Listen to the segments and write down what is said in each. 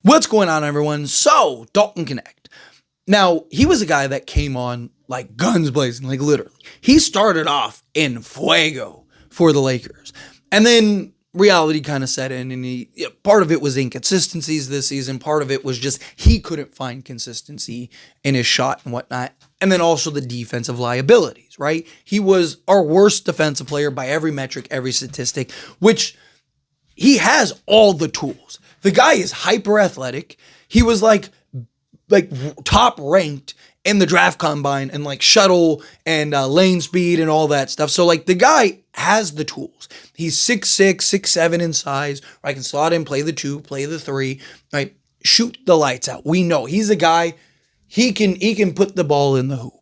What's going on, everyone? So, Dalton Knecht. Now, he was a guy that came on like guns blazing, like literally. He started off in fuego for the Lakers. And then reality kind of set in, and part of it was inconsistencies this season. Part of it was just he couldn't find consistency in his shot and whatnot. And then also the defensive liabilities, right? He was our worst defensive player by every metric, every statistic, which he has all the tools. The guy is hyper athletic. He was like top ranked in the draft combine and like shuttle and lane speed and all that stuff. So like the guy has the tools. He's 6'6", 6'7" in size. I can slot in, play the 2, play the 3, right? Shoot the lights out. We know he's a guy. He can put the ball in the hoop.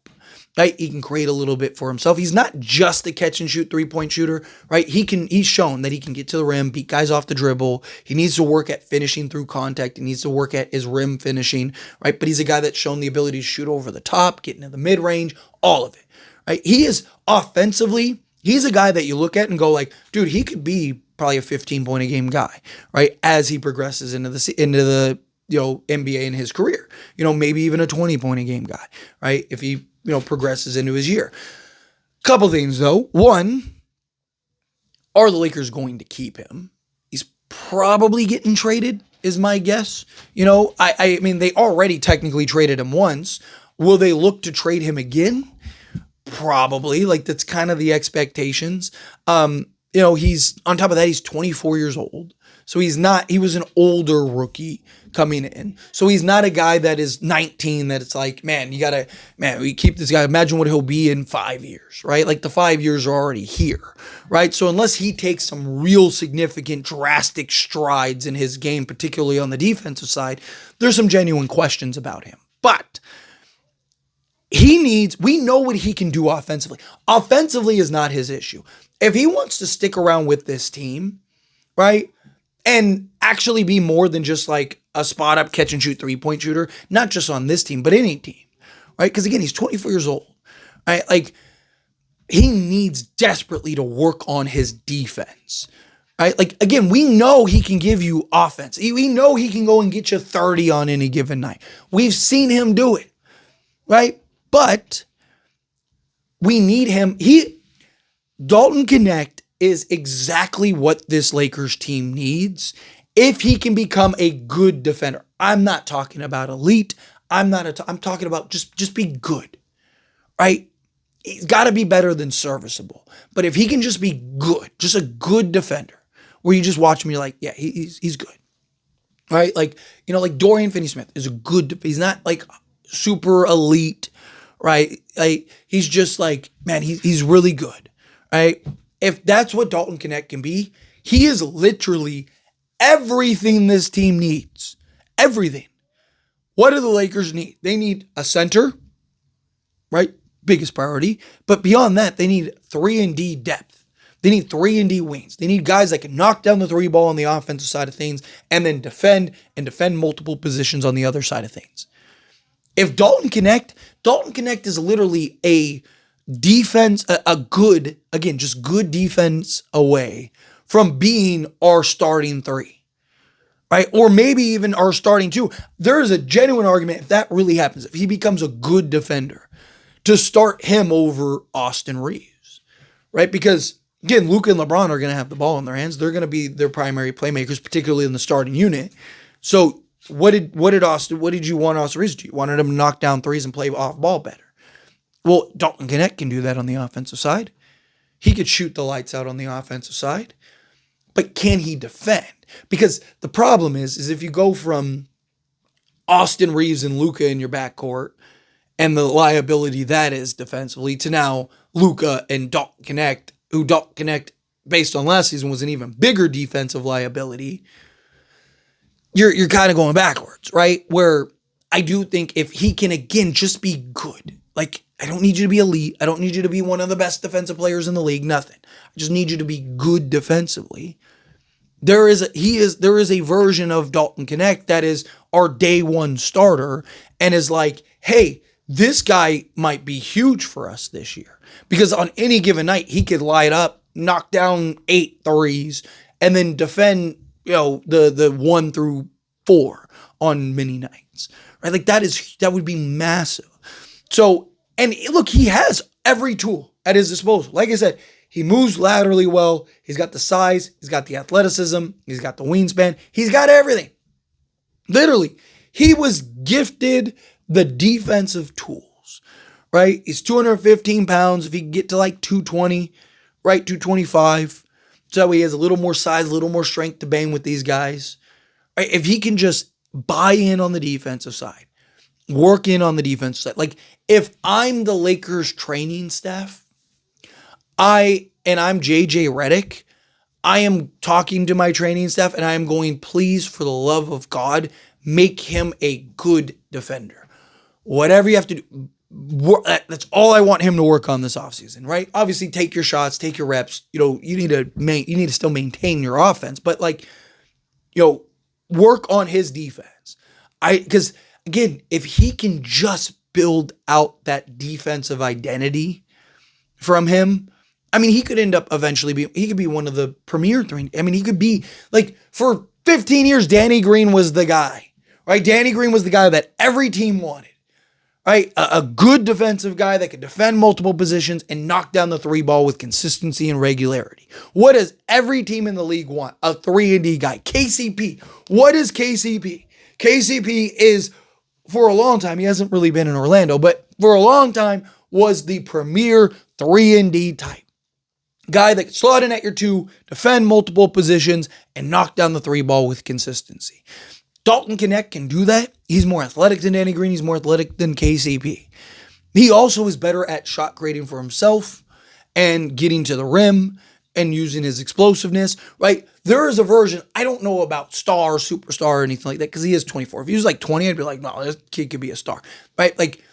Right? He can create a little bit for himself. He's not just a catch and shoot 3-point shooter, right? He's shown that he can get to the rim, beat guys off the dribble. He needs to work at finishing through contact. He needs to work at his rim finishing, right? But he's a guy that's shown the ability to shoot over the top, get into the mid-range, all of it, right? He is offensively, he's a guy that you look at and go like, dude, he could be probably a 15-point a game guy, right? As he progresses into the NBA in his career, maybe even a 20-point a game guy, right? If he progresses into his year. Couple things though. One, are the Lakers going to keep him? He's probably getting traded, is my guess. I mean, they already technically traded him once. Will they look to trade him again? Probably. Like, that's kind of the expectations. He's on top of that, he's 24 years old. So he was an older rookie coming in. So he's not a guy that is 19 that it's like, we keep this guy. Imagine what he'll be in 5 years, right? Like the 5 years are already here, right? So unless he takes some real significant, drastic strides in his game, particularly on the defensive side, there's some genuine questions about him. But we know what he can do offensively. Offensively is not his issue. If he wants to stick around with this team, right? And actually be more than just like a spot up catch and shoot 3-point shooter, not just on this team, but any team, right? Because again, he's 24 years old, right? Like he needs desperately to work on his defense, right? Like again, we know he can give you offense. We know he can go and get you 30 on any given night. We've seen him do it, right? But we need him. Dalton Knecht is exactly what this Lakers team needs if he can become a good defender. I'm not talking about elite. I'm talking about just be good, right? He's got to be better than serviceable. But if he can just be good, just a good defender, where you just watch him, you're like, yeah, he's good, right? Like, like Dorian Finney-Smith is a good, he's not like super elite, right? Like he's just like, man, he's really good, right? If that's what Dalton Knecht can be, he is literally everything this team needs. Everything. What do the Lakers need? They need a center, right? Biggest priority. But beyond that, they need 3-and-D depth. They need 3-and-D wings. They need guys that can knock down the 3 ball on the offensive side of things and then defend multiple positions on the other side of things. If Dalton Knecht is literally a defense, just good defense away from being our starting 3, right? Or maybe even our starting 2. There is a genuine argument, if that really happens, if he becomes a good defender, to start him over Austin Reeves, right? Because again, Luka and LeBron are going to have the ball in their hands. They're going to be their primary playmakers, particularly in the starting unit. So what did you want Austin Reeves to do? You wanted him to knock down threes and play off ball better. Well, Dalton Knecht can do that on the offensive side. He could shoot the lights out on the offensive side. But can he defend? Because the problem is if you go from Austin Reeves and Luka in your backcourt and the liability that is defensively to now Luka and Dalton Knecht, who Dalton Knecht, based on last season, was an even bigger defensive liability, you're kind of going backwards, right? Where I do think if he can, again, just be good. Like, I don't need you to be elite. I don't need you to be one of the best defensive players in the league. Nothing. I just need you to be good defensively. There is a version of Dalton Knecht that is our day one starter and is like, hey, this guy might be huge for us this year. Because on any given night, he could light up, knock down 8 threes, and then defend, the 1 through 4 on many nights, right? Like that would be massive. So, and look, he has every tool at his disposal. Like I said, he moves laterally well. He's got the size. He's got the athleticism. He's got the wingspan. He's got everything. Literally, he was gifted the defensive tools, right? He's 215 pounds. If he can get to like 220, right, 225, so he has a little more size, a little more strength to bang with these guys. Right? If he can just buy in on the defensive side, work in on the defensive side. Like, if I'm the Lakers training staff, I'm JJ Redick, I am talking to my training staff and I am going, please, for the love of God, make him a good defender. Whatever you have to do, that's all I want him to work on this offseason, right? Obviously, take your shots, take your reps. You need to still maintain your offense, but work on his defense. Because again, if he can just build out that defensive identity from him, I mean, he could end up eventually he could be one of the premier three. I mean, he could be like, for 15 years, Danny Green was the guy, right? Danny Green was the guy that every team wanted, right? A good defensive guy that could defend multiple positions and knock down the three ball with consistency and regularity. What does every team in the league want? A 3-and-D guy. KCP. What is KCP? KCP is, for a long time, he hasn't really been in Orlando, but for a long time was the premier 3-and-D type. Guy that can slot in at your 2, defend multiple positions, and knock down the 3 ball with consistency. Dalton Knecht can do that. He's more athletic than Danny Green. He's more athletic than KCP. He also is better at shot creating for himself and getting to the rim and using his explosiveness, right? There is a version, I don't know about star, superstar, or anything like that, because he is 24. If he was like 20, I'd be like, no, this kid could be a star, right? Like,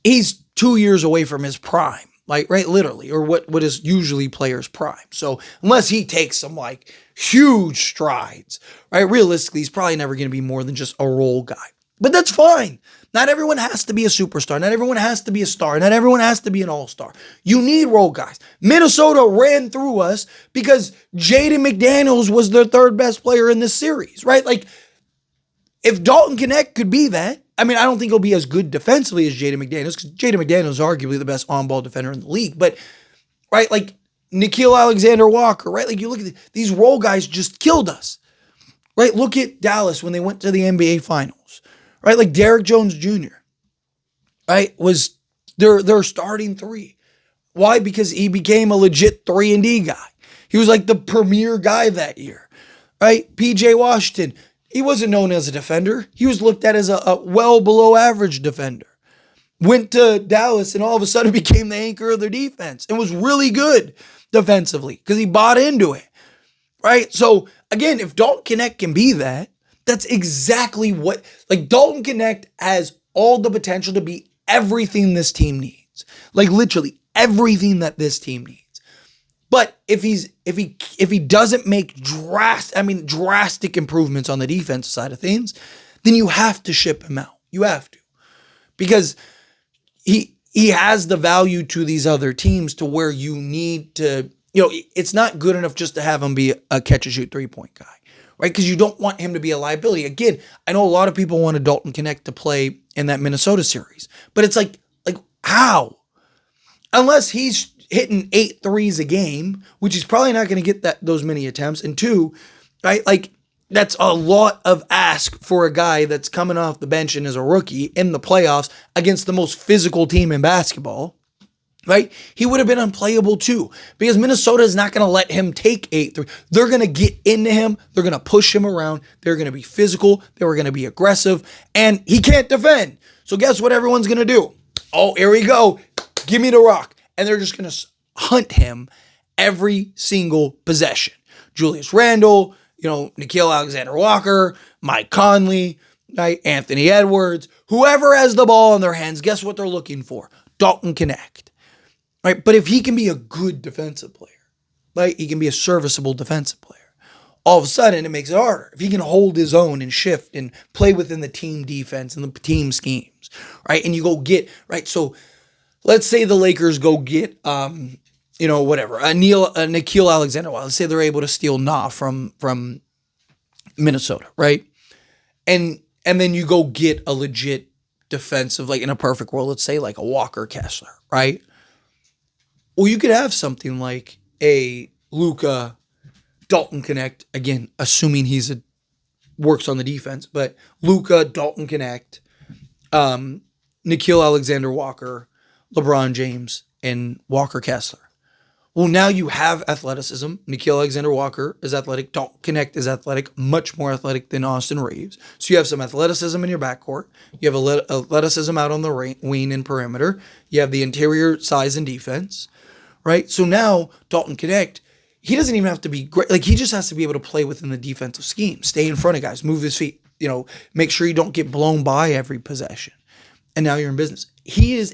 he's 2 years away from his prime. Like, right, literally, or what is usually players' prime. So unless he takes some like huge strides, right, realistically, he's probably never going to be more than just a role guy. But that's fine. Not everyone has to be a superstar. Not everyone has to be a star. Not everyone has to be an all-star. You need role guys. Minnesota ran through us because Jaden McDaniels was their 3rd best player in this series, right? Like, if Dalton Knecht could be that, I mean, I don't think he'll be as good defensively as Jaden McDaniels, because Jaden McDaniels is arguably the best on-ball defender in the league. But, right, like Nickeil Alexander-Walker, right? Like, you look at these role guys just killed us, right? Look at Dallas when they went to the NBA Finals, right? Like Derrick Jones Jr., right, was their starting 3. Why? Because he became a legit 3-and-D guy. He was like the premier guy that year, right? PJ Washington, he wasn't known as a defender. He was looked at as a well below average defender. Went to Dallas and all of a sudden became the anchor of their defense and was really good defensively because he bought into it, right? So again, if Dalton Knecht can be that, that's exactly what, like, Dalton Knecht has all the potential to be everything this team needs. Like, literally everything that this team needs. But if he doesn't make drastic improvements on the defensive side of things, then you have to ship him out. You have to. Because he has the value to these other teams to where you need to, it's not good enough just to have him be a catch and shoot 3-point guy, right? Because you don't want him to be a liability. Again, I know a lot of people wanted Dalton Knecht to play in that Minnesota series, but it's like how? Unless he's hitting 8 threes a game, which he's probably not going to get those many attempts. And 2, right? Like, that's a lot of ask for a guy that's coming off the bench and is a rookie in the playoffs against the most physical team in basketball, right? He would have been unplayable too, because Minnesota is not going to let him take 8 threes. They're going to get into him. They're going to push him around. They're going to be physical. They were going to be aggressive, and he can't defend. So guess what everyone's going to do? Oh, here we go. Give me the rock. And they're just going to hunt him every single possession. Julius Randle, Nickeil Alexander-Walker, Mike Conley, right? Anthony Edwards, whoever has the ball in their hands, guess what they're looking for? Dalton Knecht, right? But if he can be a good defensive player, right? He can be a serviceable defensive player. All of a sudden, it makes it harder. If he can hold his own and shift and play within the team defense and the team schemes, right? And you go get, right? So let's say the Lakers go get, Nickeil Alexander. Let's say they're able to steal from Minnesota, right? and then you go get a legit defensive, like in a perfect world, let's say like a Walker Kessler, right? Well, you could have something like a Luka, Dalton Knecht, again, assuming works on the defense, but Luka, Dalton Knecht, Nickeil Alexander-Walker, LeBron James, and Walker Kessler. Well, now you have athleticism. Nickeil Alexander-Walker is athletic. Dalton Knecht is athletic, much more athletic than Austin Reeves. So you have some athleticism in your backcourt. You have athleticism out on the wing and perimeter. You have the interior size and defense, right? So now Dalton Knecht, he doesn't even have to be great. Like, he just has to be able to play within the defensive scheme, stay in front of guys, move his feet, make sure you don't get blown by every possession. And now you're in business. He is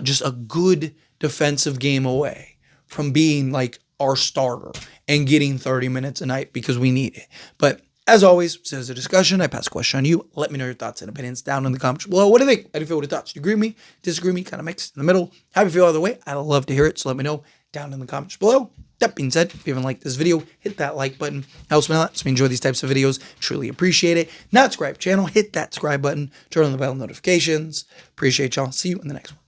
just a good defensive game away from being like our starter and getting 30 minutes a night because we need it. But as always, since a discussion, I pass a question on you. Let me know your thoughts and opinions down in the comments below. What do you think? How do you feel with the thoughts? Do you agree with me? Disagree with me? Kind of mixed in the middle? How do you feel either way? I'd love to hear it. So let me know down in the comments below. That being said, if you haven't liked this video, hit that like button. Helps me a lot. So we enjoy these types of videos. Truly appreciate it. Not subscribe channel, hit that subscribe button. Turn on the bell notifications. Appreciate y'all. See you in the next one.